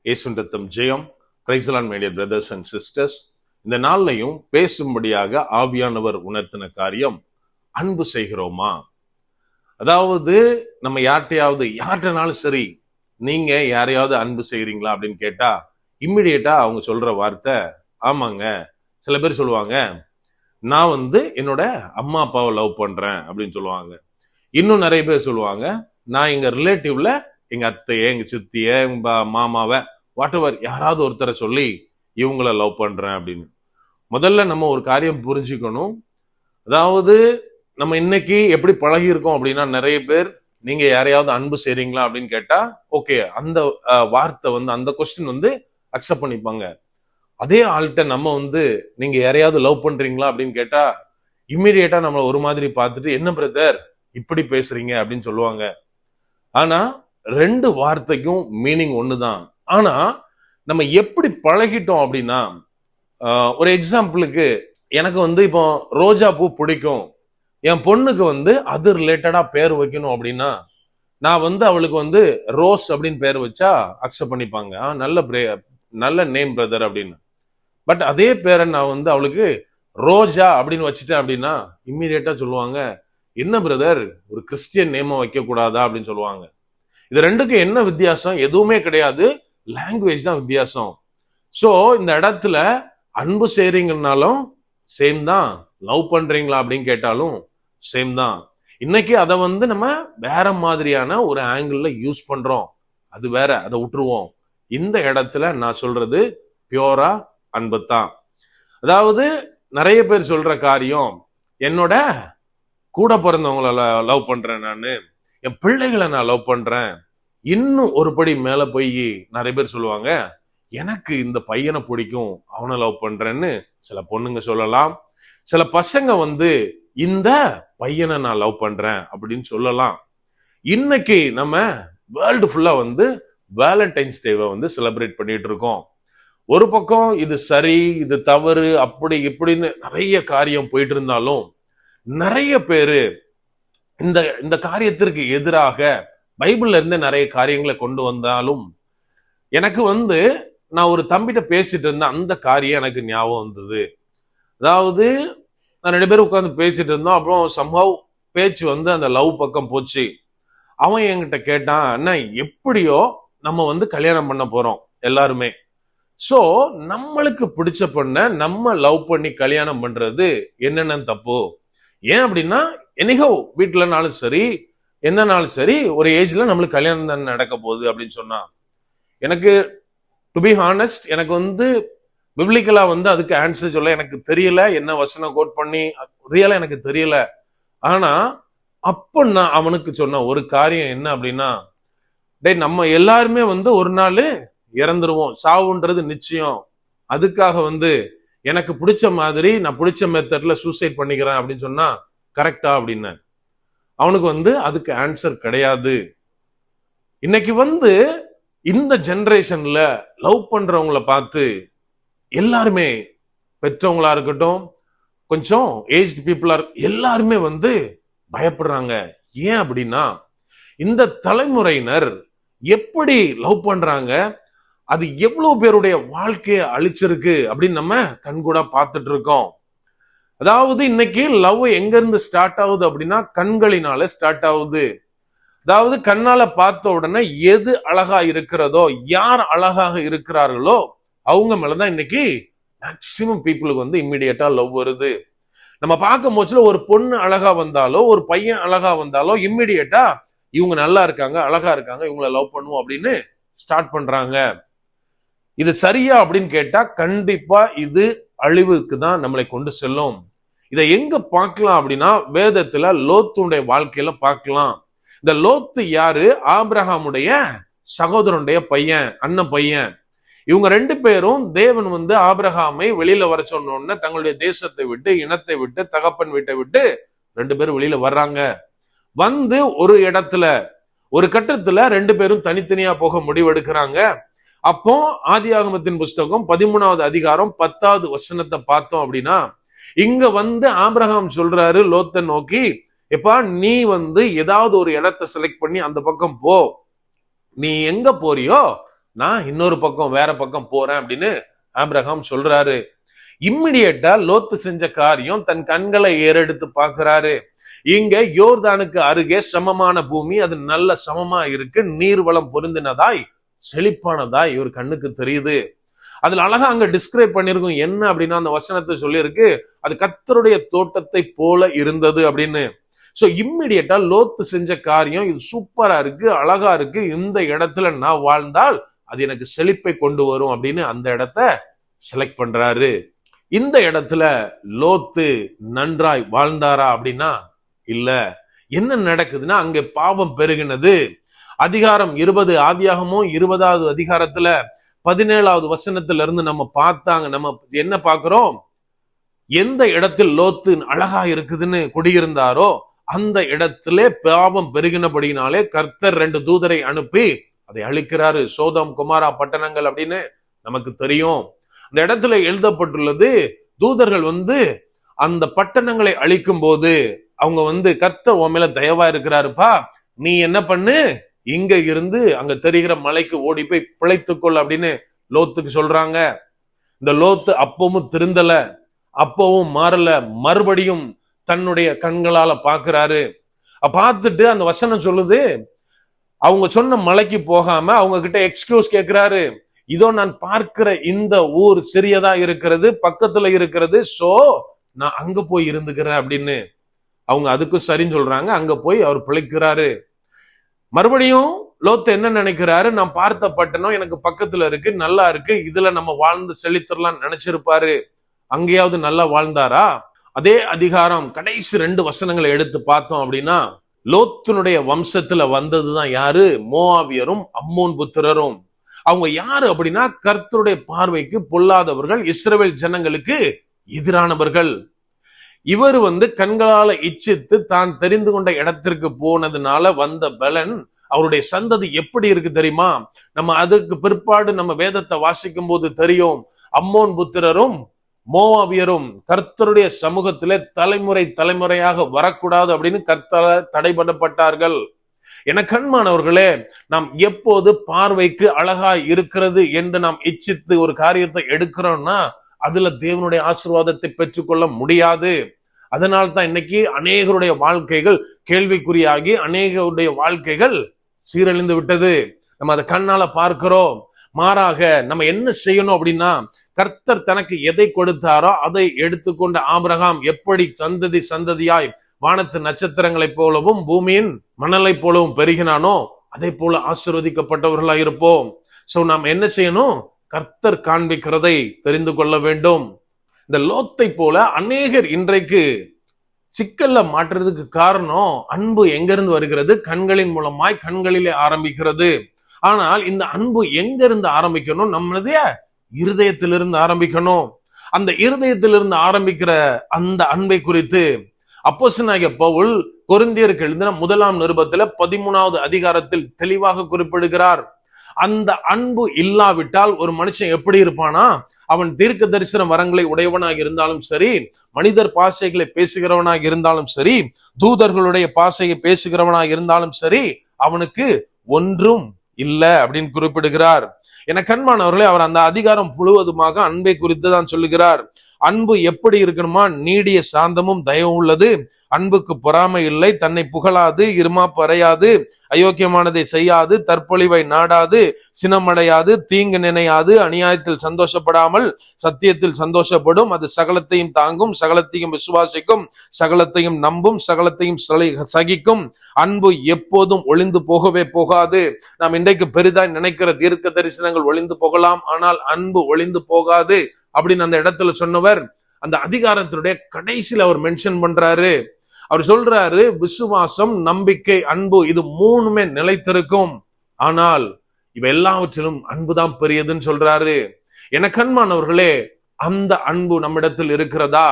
இயேசுவின் ரத்தம் ஜெயம். Praise the lord my dear brothers and sisters. இந்த நாள்லையும் பேசும்படியாக ஆவியானவர் உணர்த்தின காரியம், அன்பு செய்கிறோமா? அதாவது நம்ம யார்கிட்டனாலும் சரி, நீங்க யாரையாவது அன்பு செய்யறீங்களா அப்படின்னு கேட்டா இம்மிடியேட்டா அவங்க சொல்ற வார்த்தை ஆமாங்க. சில பேர் சொல்லுவாங்க, நான் என்னோட அம்மா அப்பாவை லவ் பண்றேன் அப்படின்னு சொல்லுவாங்க. இன்னும் நிறைய பேர் சொல்லுவாங்க, நான் எங்க ரிலேட்டிவ்ல எங்க அத்தைய, எங்க சித்திய, எங்க மாமாவை, வாட் எவர் யாராவது ஒருத்தரை சொல்லி இவங்கள லவ் பண்றேன் அப்படின்னு. முதல்ல நம்ம ஒரு காரியம் புரிஞ்சுக்கணும். அதாவது நம்ம இன்னைக்கு எப்படி பழகி இருக்கோம் அப்படின்னா, நிறைய பேர் நீங்க யாரையாவது அன்பு செய்றீங்களா அப்படின்னு கேட்டா ஓகே, அந்த வார்த்தை அந்த கொஸ்டின் அக்செப்ட் பண்ணிப்பாங்க. அதே ஆள்கிட்ட நம்ம நீங்க யாரையாவது லவ் பண்றீங்களா அப்படின்னு கேட்டா இம்மிடியேட்டா நம்ம ஒரு மாதிரி பார்த்துட்டு, என்ன பிரதர் இப்படி பேசுறீங்க அப்படின்னு சொல்லுவாங்க. ஆனா ரெண்டு வார்த்தைக்கும் மீனிங் ஒண்ணுதான். ஆனா நம்ம எப்படி பழகிட்டோம் அப்படின்னா, ஒரு எக்ஸாம்பிளுக்கு எனக்கு இப்போ ரோஜா பூ பிடிக்கும், என் பொண்ணுக்கு அது ரிலேட்டடா பேர் வைக்கணும் அப்படின்னா நான் அவளுக்கு ரோஸ் அப்படின்னு பேர் வச்சா அக்செப்ட் பண்ணிப்பாங்க. நல்ல நேம் பிரதர் அப்படின்னு. பட் அதே பேரை நான் அவளுக்கு ரோஜா அப்படின்னு வச்சுட்டேன் அப்படின்னா இம்மீடியட்டா சொல்லுவாங்க, என்ன பிரதர் ஒரு கிறிஸ்டியன் நேம வைக்க கூடாதா அப்படின்னு சொல்லுவாங்க. இது ரெண்டுக்கும் என்ன வித்தியாசம்? எதுவுமே கிடையாது, லாங்குவேஜ் தான் வித்தியாசம். சோ இந்த இடத்துல அன்பு செய்றீங்கன்னாலும் சேம் தான், லவ் பண்றீங்களா அப்படின்னு கேட்டாலும் சேம் தான். இன்னைக்கு அதை நம்ம வேற மாதிரியான ஒரு ஆங்கிள் யூஸ் பண்றோம், அது வேற, அதை விட்டுருவோம். இந்த இடத்துல நான் சொல்றது பியூரா அன்பு தான். அதாவது நிறைய பேர் சொல்ற காரியம், என்னோட கூட பிறந்தவங்கள லவ் பண்றேன், நானு என் பிள்ளைகளை நான் லவ் பண்றேன். இன்னும் ஒரு படி மேல போய் நிறைய பேர் சொல்லுவாங்க, எனக்கு இந்த பையனை பிடிக்கும், அவனை லவ் பண்றேன்னு சில பொண்ணுங்க சொல்லலாம். சில பசங்க இந்த பையனை நான் லவ் பண்றேன் அப்படின்னு சொல்லலாம். இன்னைக்கு நம்ம வேர்ல்டு ஃபுல்லா வேலண்டைன்ஸ் டேவை செலிப்ரேட் பண்ணிட்டு இருக்கோம். ஒரு பக்கம் இது சரி, இது தவறு, அப்படி இப்படின்னு நிறைய காரியம் போயிட்டு இருந்தாலும், நிறைய பேரு இந்த காரியத்திற்கு எதிராக பைபிள்ல இருந்து நிறைய காரியங்களை கொண்டு வந்தாலும், எனக்கு நான் ஒரு தம்பிட்ட பேசிட்டு இருந்தேன், அந்த காரியம் எனக்கு ஞாபகம் வந்தது. அதாவது நான் 2 பேரும் உட்காந்து பேசிட்டு இருந்தோம். அப்புறம் சம்ஹவ் பேச்சு அந்த லவ் பக்கம் போச்சு. அவன் என்கிட்ட கேட்டான், அண்ணா எப்படியோ நம்ம கல்யாணம் பண்ண போறோம் எல்லாருமே, சோ நம்மளுக்கு பிடிச்ச பொண்ண நம்ம லவ் பண்ணி கல்யாணம் பண்றது என்னென்ன தப்பு? ஏன் அப்படின்னா, என்னைக்கோ வீட்டுலனாலும் சரி, என்னனாலும் சரி, ஒரு ஏஜ்ல நம்மளுக்கு கல்யாணம் தான் நடக்க போகுது அப்படின்னு சொன்னா, எனக்கு டு பி ஹானஸ்ட், எனக்கு பிப்ளிக்கலா அதுக்கு ஆன்சர் சொல்ல எனக்கு தெரியல. என்ன வசனம் கோட் பண்ணி ரியலா எனக்கு தெரியல. ஆனா அப்ப நான் அவனுக்கு சொன்ன ஒரு காரியம் என்ன அப்படின்னா, டேய் நம்ம எல்லாருமே ஒரு நாள் இறந்துருவோம், சாவுன்றது நிச்சயம். அதுக்காக எனக்கு பிடிச்ச மாதிரி நான் பிடிச்ச மெத்தட்ல சூசைட் பண்ணிக்கிறேன் அப்படின்னு சொன்னா கரெக்டா அப்படின்னு. அவனுக்கு அதுக்கு ஆன்சர் கிடையாது. இன்னைக்கு இந்த ஜெனரேஷன்ல லவ் பண்றவங்கள பார்த்து எல்லாருமே, பெற்றவங்களா இருக்கட்டும், கொஞ்சம் ஏஜ்டு பீப்புளா எல்லாருமே பயப்படுறாங்க. ஏன் அப்படின்னா, இந்த தலைமுறையினர் எப்படி லவ் பண்றாங்க, அது எவ்வளவு பேருடைய வாழ்க்கையை அழிச்சிருக்கு அப்படின்னு நம்ம கண்கூடா பார்த்துட்டு இருக்கோம். அதாவது இன்னைக்கு லவ் எங்க இருந்து ஸ்டார்ட் ஆகுது அப்படின்னா, கண்களினால ஸ்டார்ட் ஆகுது. அதாவது கண்ணால பார்த்த உடனே எது அழகா இருக்கிறதோ, யார் அழகாக இருக்கிறார்களோ அவங்க மேலதான் இன்னைக்கு மேக்சிமம் பீப்புளுக்கு இம்மிடியட்டா லவ் வருது. நம்ம பார்க்கும் போச்சுல ஒரு பொண்ணு அழகா வந்தாலோ, ஒரு பையன் அழகா வந்தாலோ இம்மிடியட்டா இவங்க நல்லா இருக்காங்க, அழகா இருக்காங்க, இவங்களை லவ் பண்ணுவோம் அப்படின்னு ஸ்டார்ட் பண்றாங்க. இது சரியா அப்படின்னு கேட்டா கண்டிப்பா இது அழிவுக்கு தான் நம்மளை கொண்டு செல்லும். இதை எங்க பார்க்கலாம் அப்படின்னா, வேதத்துல லோத்துடைய வாழ்க்கையில பார்க்கலாம். இந்த லோத்து யாரு? ஆபிரகாமுடைய சகோதரனுடைய பையன், அண்ணன் பையன். இவங்க 2 பேரும் தேவன் ஆபிரகாமை வெளியில வர சொன்னோன்னு தங்களுடைய தேசத்தை விட்டு, இனத்தை விட்டு, தகப்பன் வீட்டை விட்டு 2 பேரும் வெளியில வர்றாங்க. ஒரு இடத்துல, ஒரு கட்டத்துல 2 பேரும் தனித்தனியா போக முடிவெடுக்கிறாங்க. அப்போ ஆதியாகமத்தின் புஸ்தகம் 13வது அதிகாரம் 10வது வசனத்தை பார்த்தோம் அப்படின்னா, இங்க ஆபிரகாம் சொல்றாரு லோத்தை நோக்கி, எப்பா நீ ஏதாவது ஒரு இடத்தை செலக்ட் பண்ணி அந்த பக்கம் போ, நீ எங்க போறியோ நான் இன்னொரு பக்கம் வேற பக்கம் போறேன் அப்படின்னு ஆபிரகாம் சொல்றாரு. இம்மிடியட்டா லோத்து செஞ்ச காரியம், தன் கண்களை ஏறெடுத்து பார்க்கிறாரு. இங்க யோர்தானுக்கு அருகே சமமான பூமி, அது நல்ல சமமா இருக்கு, நீர்வளம் பொருந்தினதாய் செழிப்பானதாய் இவர் கண்ணுக்கு தெரியுது. அதுல அழகா அங்க டிஸ்கிரைப் பண்ணிருக்கும். என்ன அப்படின்னா அந்த வசனத்தை சொல்லியிருக்கு, அது கர்த்தருடைய தோட்டத்தை போல இருந்தது அப்படின்னு. சோ இம்மிடியட்டா லோத்து செஞ்ச காரியம், இது சூப்பரா இருக்கு, அழகா இருக்கு, இந்த இடத்துல நான் வாழ்ந்தால் அது எனக்கு செழிப்பை கொண்டு வரும் அப்படின்னு அந்த இடத்த செலக்ட் பண்றாரு. இந்த இடத்துல லோத்து நன்றாய் வாழ்ந்தாரா அப்படின்னா இல்ல. என்ன நடக்குதுன்னா அங்க பாவம் பெருகினது. அதிகாரம் 20 ஆதியாகமும் 20வது அதிகாரத்துல 17வது வசனத்துல இருந்து நம்ம என்ன பாக்குறோம்? எந்த இடத்தில் லோத்து அழகா இருக்குதுன்னு குடியிருந்தாரோ அந்த இடத்திலே பாவம் பெருகினபடினாலே கர்த்தர் 2 தூதரை அனுப்பி அதை அழிக்கிறாரு. சோதம் குமாரா பட்டணங்கள் அப்படின்னு நமக்கு தெரியும். அந்த இடத்துல எழுதப்பட்டுள்ளது, தூதர்கள் அந்த பட்டணங்களை அழிக்கும் போது அவங்க கர்த்தர் உன் மேல தயவா இருக்கிறாருப்பா, நீ என்ன பண்ணு, இங்க இருந்து அங்க தெரிகிற மலைக்கு ஓடி போய் பிழைத்துக்கொள் அப்படின்னு லோத்துக்கு சொல்றாங்க. இந்த லோத்து அப்பவும் திருந்தல, அப்பவும் மாறல, மறுபடியும் தன்னுடைய கண்களால பாக்குறாரு. பார்த்துட்டு அந்த வசனம் சொல்லுது, அவங்க சொன்ன மலைக்கு போகாம அவங்க கிட்ட எக்ஸ்கியூஸ் கேட்கிறாரு. இதோ நான் பார்க்கிற இந்த ஊர் சிறியதா இருக்கிறது, பக்கத்துல இருக்கிறது, சோ நான் அங்க போய் இருந்துக்கிறேன் அப்படின்னு. அவங்க அதுக்கும் சரின்னு சொல்றாங்க. அங்க போய் அவர் பிழைக்கிறாரு. மறுபடியும் லோத்து என்ன நினைக்கிறாரு, நான் பார்த்த பட்டணம் எனக்கு பக்கத்துல இருக்கு, நல்லா இருக்கு, இதுல நம்ம வாழ்ந்து செழித்திரலாம் நினைச்சிருப்பாரு. அங்கேயாவது நல்லா வாழ்ந்தாரா? அதே அதிகாரம் கடைசி 2 வசனங்களை எடுத்து பார்த்தோம் அப்படின்னா, லோத்தினுடைய வம்சத்துல வந்ததுதான் யாரு? மோவாபியரும் அம்மோன் புத்திரரும். அவங்க யாரு அப்படின்னா கர்த்தருடைய பார்வைக்கு பொல்லாதவர்கள், இஸ்ரவேல் ஜனங்களுக்கு எதிரானவர்கள். இவர் கண்களால இச்சித்து தான் தெரிந்து கொண்ட இடத்திற்கு போனதுனால வந்த பலன், அவருடைய சந்ததி எப்படி இருக்கு தெரியுமா? நம்ம அதுக்கு பிற்பாடு நம்ம வேதத்தை வாசிக்கும் போது தெரியும், அம்மோன் புத்திரரும் மோவாபியரும் கர்த்தருடைய சமூகத்திலே தலைமுறை தலைமுறையாக வரக்கூடாது அப்படின்னு கர்த்தரால் தடைபடப்பட்டார்கள். என கண்மானவர்களே, நாம் எப்போது பார்வைக்கு அழகா இருக்கிறது என்று நாம் இச்சித்து ஒரு காரியத்தை எடுக்கிறோம்னா அதுல தேவனுடைய ஆசீர்வாதத்தை பெற்றுக்கொள்ள முடியாது. அதனால்தான் இன்னைக்கு அநேகருடைய வாழ்க்கைகள் கேள்விக்குறியாகி அநேகருடைய வாழ்க்கைகள் சீரழிந்து விட்டது. நம்ம அதை கண்ணால பார்க்கிறோம். மாறாக நம்ம என்ன செய்யணும் அப்படின்னா, கர்த்தர் தனக்கு எதை கொடுத்தாரோ அதை எடுத்துக்கொண்ட ஆபிரகாம் எப்படி சந்ததி சந்ததியாய் வானத்து நட்சத்திரங்களை போலவும் பூமியின் மணலை போலவும் பெருகினானோ அதே போல ஆசீர்வதிக்கப்பட்டவர்களாய் இருப்போம். சோ நாம் என்ன செய்யணும்? கர்த்தர் காண்பிக்கிறதை தெரிந்து கொள்ள வேண்டும். இந்த லோத்தை போல அநேகர் இன்றைக்கு சிக்கல்ல மாற்றுறதுக்கு காரணம், அன்பு எங்கிருந்து வருகிறது? கண்களின் மூலமாய், கண்களிலே ஆரம்பிக்கிறது. ஆனால் இந்த அன்பு எங்க இருந்து ஆரம்பிக்கணும்? நம்மளுடைய இருதயத்திலிருந்து ஆரம்பிக்கணும். அந்த இருதயத்திலிருந்து ஆரம்பிக்கிற அந்த அன்பை குறித்து அப்போஸ்தலனாகிய பவுல் கொரிந்தியருக்கு எழுதின 1 நிருபத்துல 13வது அதிகாரத்தில் தெளிவாக குறிப்பிடுகிறார். அந்த அன்பு இல்லாவிட்டால் ஒரு மனுஷன் எப்படி இருப்பானா? அவன் தீர்க்க தரிசன வரங்களை உடையவனாக இருந்தாலும் சரி, மனிதர் பாஷைகளை பேசுகிறவனாக இருந்தாலும் சரி, தூதர்களுடைய பாஷையை பேசுகிறவனாக இருந்தாலும் சரி, அவனுக்கு ஒன்றும் இல்லை அப்படின்னு குறிப்பிடுகிறார். என கண்மானவர்களே, அவர் அந்த அதிகாரம் முழுவதுமாக அன்பை குறித்து தான் சொல்லுகிறார். அன்பு எப்படி இருக்கணுமா? நீடிய சாந்தமும் தயவும் உள்ளது, அன்புக்கு பொறாமை இல்லை, தன்னை புகழாது, இருமாப்பு அறையாது, அயோக்கியமானதை செய்யாது, தற்பொழிவை நாடாது, சினமடையாது, தீங்கு நினையாது, அநியாயத்தில் சந்தோஷப்படாமல் சத்தியத்தில் சந்தோஷப்படும், அது சகலத்தையும் தாங்கும், சகலத்தையும் விசுவாசிக்கும், சகலத்தையும் நம்பும், சகலத்தையும் சகிக்கும். அன்பு எப்போதும் ஒளிந்து போகவே போகாது. நாம் இன்றைக்கு பெரிதாய் நினைக்கிற தீர்க்க தரிசனங்கள் ஒளிந்து போகலாம், ஆனால் அன்பு ஒளிந்து போகாது அப்படின்னு அந்த இடத்துல சொன்னவர் அந்த அதிகாரத்தினுடைய கடைசியில் அவர் மென்ஷன் பண்றாரு. அவர் சொல்றாரு, விசுவாசம், நம்பிக்கை, அன்பு, இது 3மே நிலைத்திருக்கும், ஆனால் இவ எல்லாவற்றிலும் அன்புதான் பெரியதுன்னு சொல்றாரு. என கண்மானவர்களே, அந்த அன்பு நம்மிடத்தில் இருக்கிறதா?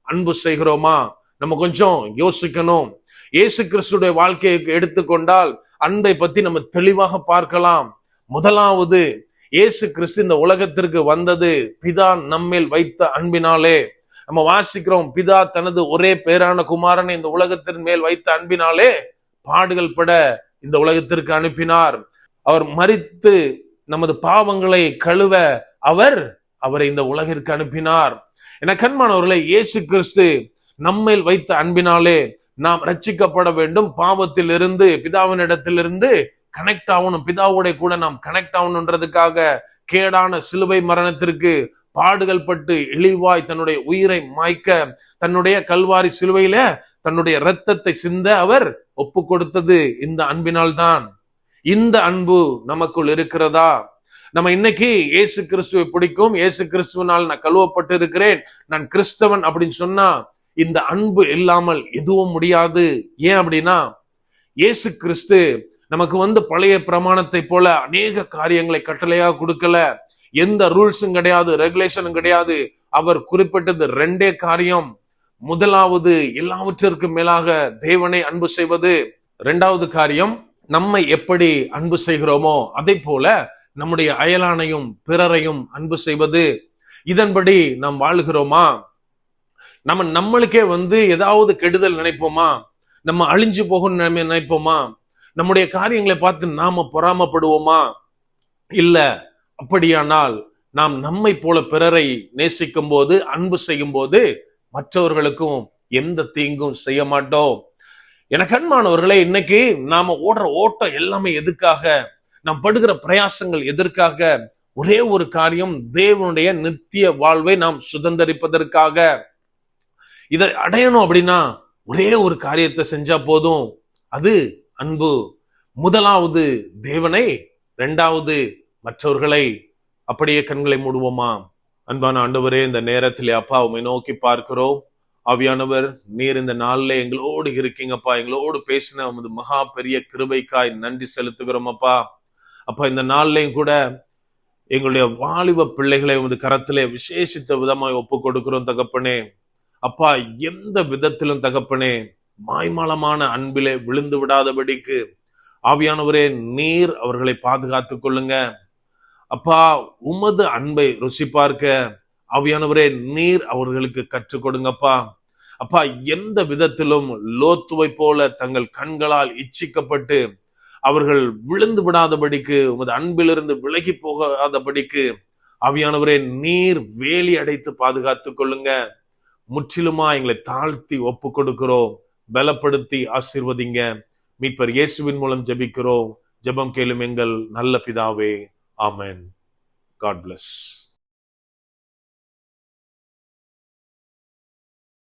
அன்பு செய்கிறோமா? நம்ம கொஞ்சம் யோசிக்கணும். இயேசு கிறிஸ்துடைய வாழ்க்கையை எடுத்துக்கொண்டால் அன்பை பத்தி நம்ம தெளிவாக பார்க்கலாம். முதலாவது, இயேசு கிறிஸ்து இந்த உலகத்திற்கு வந்தது பிதா நம்மேல் வைத்த அன்பினாலே. நம்ம வாசிக்கிறோம், பிதா தனது ஒரே பேரான குமாரனை இந்த உலகத்தின் மேல் வைத்த அன்பினாலே பாடுகள் பட இந்த உலகத்திற்கு அனுப்பினார். அவர் மரித்து நமது பாவங்களை கழுவ அவரை இந்த உலகிற்கு அனுப்பினார். என கண்மானவர்களை, இயேசு கிறிஸ்து நம்மேல் வைத்த அன்பினாலே நாம் ரட்சிக்கப்பட வேண்டும். பாவத்தில் இருந்து பிதாவின் இடத்திலிருந்து கனெக்ட் ஆகணும், பிதாவோட கூட நாம் கனெக்ட் ஆகணுன்றதுக்காக கேடான சிலுவை மரணத்திற்கு பாடுகள் பட்டு இழிவாய் தன்னுடைய உயிரை மாய்க்க தன்னுடைய கல்வாரி சிலுவையில தன்னுடைய இரத்தத்தை சிந்த அவர் ஒப்பு கொடுத்தது இந்த அன்பினால் தான். இந்த அன்பு நமக்குள் இருக்கிறதா? நம்ம இன்னைக்கு இயேசு கிறிஸ்துவை பிடிக்கும், இயேசு கிறிஸ்துவனால் நான் கழுவப்பட்டு இருக்கிறேன், நான் கிறிஸ்தவன் அப்படின்னு சொன்னா இந்த அன்பு இல்லாமல் எதுவும் முடியாது. ஏன் அப்படின்னா, இயேசு கிறிஸ்து நமக்கு பழைய பிரமாணத்தை போல அநேக காரியங்களை கட்டளையா கொடுக்கல. எந்த ரூல்ஸும் கிடையாது, ரெகுலேஷனும் கிடையாது. அவர் குறிப்பிட்டது 2 காரியம். முதலாவது, எல்லாவற்றிற்கும் மேலாக தேவனை அன்பு செய்வது. 2வது காரியம், நம்மை எப்படி அன்பு செய்கிறோமோ அதே போல நம்முடைய அயலானையும் பிறரையும் அன்பு செய்வது. இதன்படி நாம் வாழ்கிறோமா? நம்மளுக்கே ஏதாவது கெடுதல் நினைப்போமா? நம்ம அழிஞ்சு போகும் நினைப்போமா? நம்முடைய காரியங்களை பார்த்து நாம பொறாமப்படுவோமா? இல்ல. அப்படியானால் நாம் நம்மை போல பிறரை நேசிக்கும் போது, அன்பு செய்யும் போது மற்றவர்களுக்கும் எந்த தீங்கும் செய்ய மாட்டோம். என கண்மானவர்களே, இன்னைக்கு நாம ஓடுற ஓட்டம் எல்லாமே எதுக்காக? நாம் படுகிற பிரயாசங்கள் எதற்காக? ஒரே ஒரு காரியம், தேவனுடைய நித்திய வாழ்வை நாம் சுதந்தரிப்பதற்காக. இதை அடையணும் அப்படின்னா ஒரே ஒரு காரியத்தை செஞ்சா போதும், அது அன்பு. முதலாவது தேவனை, 2வது மற்றவர்களை. அப்படியே கண்களை மூடுவோமா? அன்பான ஆண்டவரே, இந்த நேரத்திலே அப்பா உம்மை நோக்கி பார்க்கிறோம். ஆவியானவர், நீர் இந்த நாள்ல எங்களோடு இருக்கீங்கப்பா. எங்களோடு பேசின உமது மகா பெரிய கிருபைக்காய் நன்றி செலுத்துகிறோம் அப்பா. அப்பா, இந்த நாள்லையும் கூட எங்களுடைய வாலிப பிள்ளைகளை உமது கரத்திலே விசேஷித்த விதமாய் ஒப்பு கொடுக்கிறோம் தகப்பனே. அப்பா, எந்த விதத்திலும் தகப்பனே மாய்மாலமான அன்பிலே விழுந்து விடாதபடிக்கு ஆவியானவரே நீர் அவர்களை பாதுகாத்துக் கொள்ளுங்க அப்பா. உமது அன்பை ருசி பார்க்க ஆவியானவரே நீர் அவர்களுக்கு கற்றுக் கொடுங்கப்பா. அப்பா, எந்த விதத்திலும் லோத்துவை போல தங்கள் கண்களால் இச்சிக்கப்பட்டு அவர்கள் விழுந்து விடாதபடிக்கு, உமது அன்பிலிருந்து விலகி போகாதபடிக்கு ஆவியானவரே நீர் வேலி அடைத்து பாதுகாத்துக் கொள்ளுங்க. முற்றிலுமா எங்களை தாழ்த்தி ஒப்பு கொடுக்கிறோம். பலப்படுத்தி ஆசீர்வதிங்க. மீட்பர் இயேசுவின் மூலம் ஜெபிக்கிறோம். ஜெபம் கேளும் எங்கள் நல்ல பிதாவே. ஆமென். God bless.